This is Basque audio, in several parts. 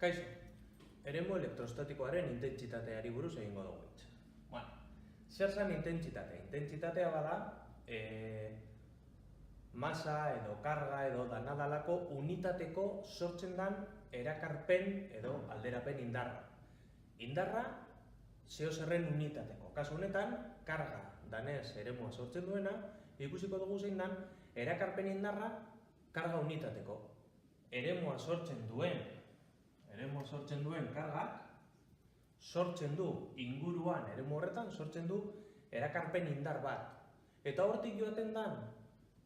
Kaixo, eremu elektrostatikoaren intentsitateari buruz egingo dugu hitz. Zer zen intentsitatea? Intentsitatea bada masa edo karga edo danadalako unitateko sortzen den erakarpen edo alderapen indarra. Indarra zeozerren unitateko. Kasu honetan, karga danez eremua sortzen duena, ikusiko dugu zein den erakarpen indarra karga unitateko. Eremua sortzen duen kargak sortzen du inguruan eremu horretan sortzen du erakarpen indar bat. Eta hortik joaten dan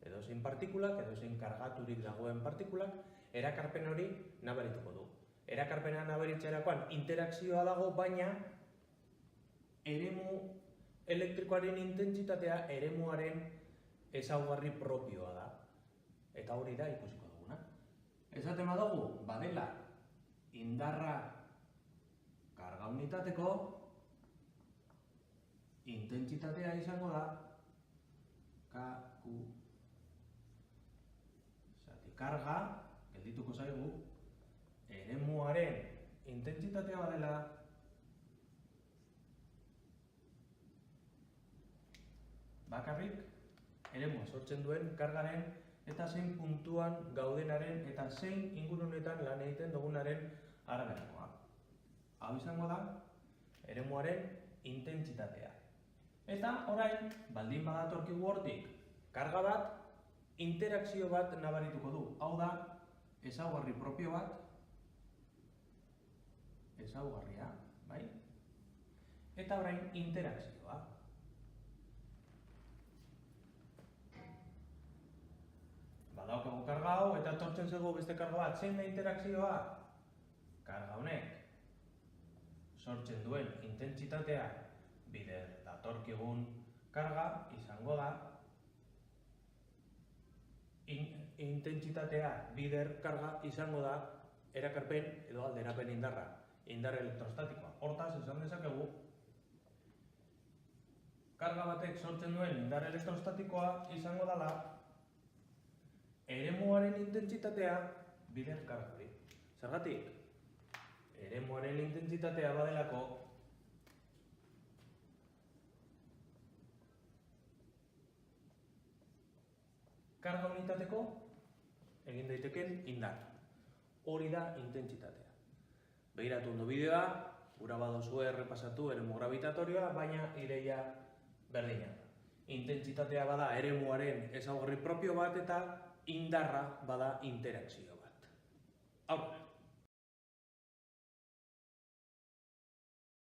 edozein partikulak, edozein kargaturik dagoen partikulak, erakarpen hori nabarituko du. Erakarpena nabaritzerakoan interakzioa dago, baina eremu elektrikoaren intentsitatea eremuaren ezaugarri propioa da. Eta hori da ikusiko duguna. Esaten badugu, badela indarra karga unitateko, intentsitatea izango da KQ. Zati karga, geldituko zaigu, eremuaren intentsitatea badela bakarrik eremua sortzen duen kargaren eta zein puntuan gaudenaren eta zein ingurunetan lan egiten dugunaren araberakoa. Hau izango da eremuaren intentsitatea. Eta orain, baldin badatorkigu hortik karga bat, interakzio bat nabarituko du. Hau da, ezaugarri propio bat, ezaugarria, bai? Eta orain interakzioa. Badaukagu karga hau eta etortzen zaigu beste karga bat. Zein da interakzioa? Karga honek sortzen duen intentsitatea bider datorkigun karga izango da intentsitatea bider karga izango da erakarpen edo alderapen indarra, indar elektrostatikoa. Hortaz, esan dezakegu karga batek sortzen duen indar elektrostatikoa izango dela eremuaren intentsitatea bider karga hori. Zergatik? Eremuaren intentsitatea badelako karga unitateko egin daiteken indar. Hori da intentsitatea. Begiratu ondo bideoa, gura badozue errepasatu eremu gravitatorioa, baina ideia berdina. Intentsitatea bada eremuaren ezaugarri propio bat eta indarra bada interakzio bat. Aurrera!